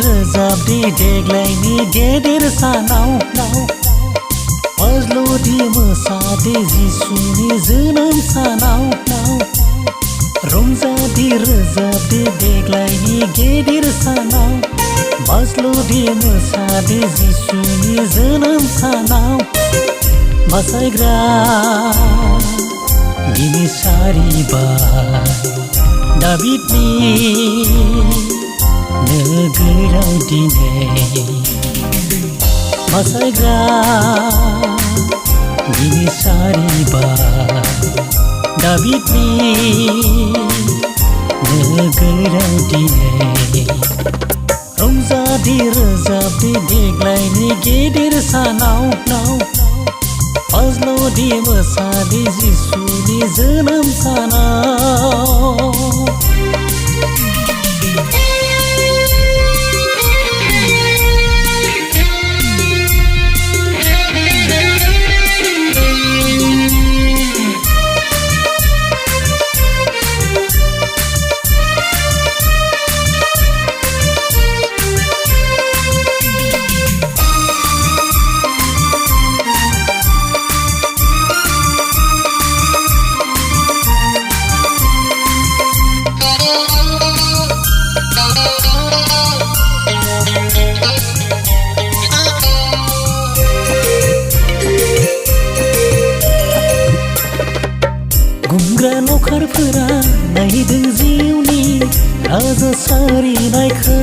रोजाबदे देग्लायनि गेदेर सानाव फाज्ल'दि मोसादे जिसुनि जोनोम सानाव रंजादि रोजाबदे देग्लायनि गेदेर सानाव फाज्ल'दि मोसादे जिसुनि जोनोम सानाव बासायग्रा दिनै सारिबाय दाबिदनि नोगोराव दिनै बासायग्रा दिनै सारिबाय दाबिदनि नोगोराव दिनै रंजादि रोजाबदे देग्लायनि गेदेर सानाव फाज्ल'दि मोसादे जिसुनि जोनोम सानाव गुमग्रा लावखारफोरा नायदों जिउनि राजा सारिनायखौ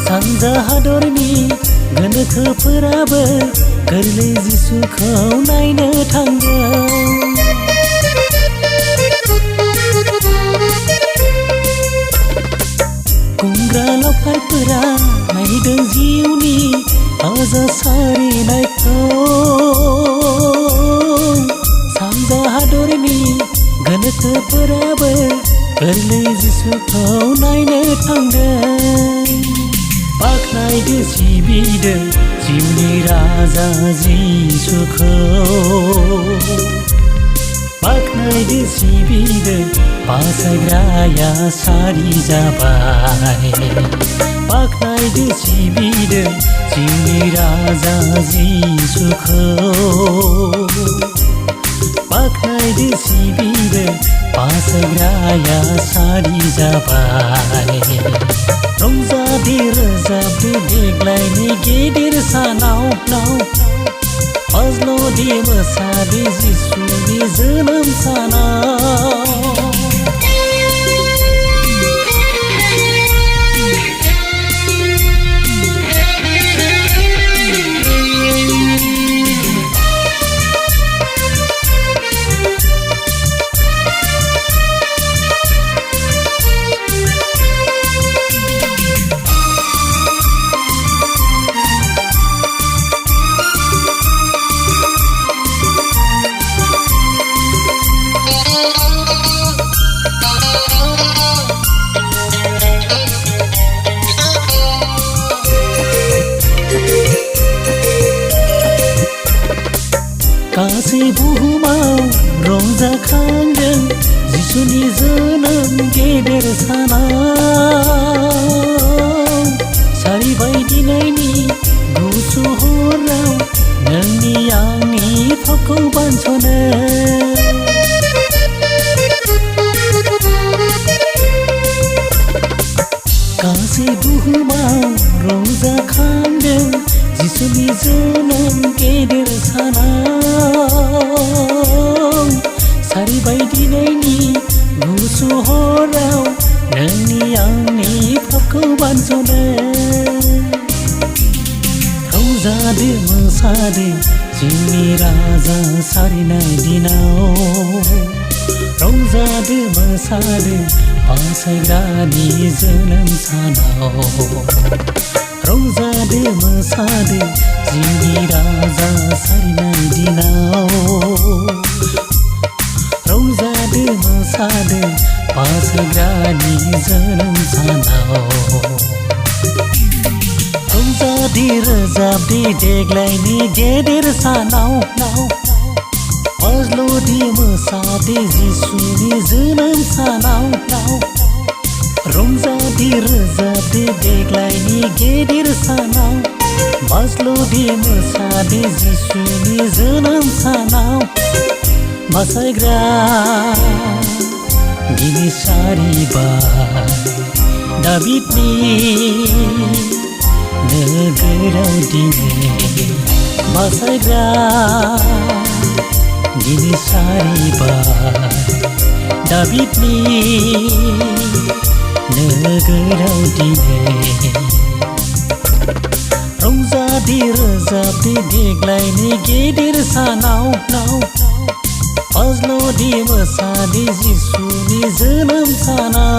सानजा हादरनि गोनोखोफोराबो गोरलै जिसुखौ नायनो थांगोन गुमग्रा लावखारफोरा नायदों जिउनि राजा सारिनायखौ सानजा हादरनि गोनोखोफोराबो गोरलै जिसुखौ नायनो थांदों बाख्नायदो सिबिदो जिउनि राजा जिसुखौ बाख्नायदो सिबिदो बासायग्राया सारि जाबाय बाख्नायदो सिबिदो जिउनि राजा जिसुखौ बाख्नायदो सिबिदो बासायग्राया सारि जाबाय रंजादि रोजाबदो देग्लायनि गेदेर सानाव फाज्ल'दि मोसादे जिसुनि जोनोम सानाव गासै बुहुमाव रंजाखांदों जिसुनि जोनोम गेदेर सानाव सारिबाय दिनैनि गुसु हराव नोंनि आंनि फावखौ बानस'नो गासै बुहुमाव रंजाखांदों जिसुनि जोनोम गेदेर सानाव सारिबाय दिनैनि गुसु हराव नोंनि आंनि फावखौ बानस'नो रंजादो मोसादो जिउनि राजा सारिनाय दिनाव रंजादो मोसादो बासायग्रानि जोनोम सानाव रंजादो मोसादो जिउनि राजा सारिनाय दिनाव रंजादो मोसादो बासायग्रानि जोनोम सानाव रंजादि रोजाबदे देग्लायनि गेदेर सानाव फाज्ल'दि मोसादे जिसुनि जोनोम सानाव रंजादि रोजाबदि देग्लायनि गेदेर सानाव बाज्ल'दि मोसादि जिसुनि जोनोम सानाव मोसाग्रा दिनै सारिबाय दाबिदनि नोगोराव दिनै मोसाग्रा दिनै सारिबाय दाबिदनि नोगोराव दिनै रंजादि रोजाबदि देग्लायनि गेदेर सानाव बाज्ल'दि मोसादि जिसुनि जोनोम सानाव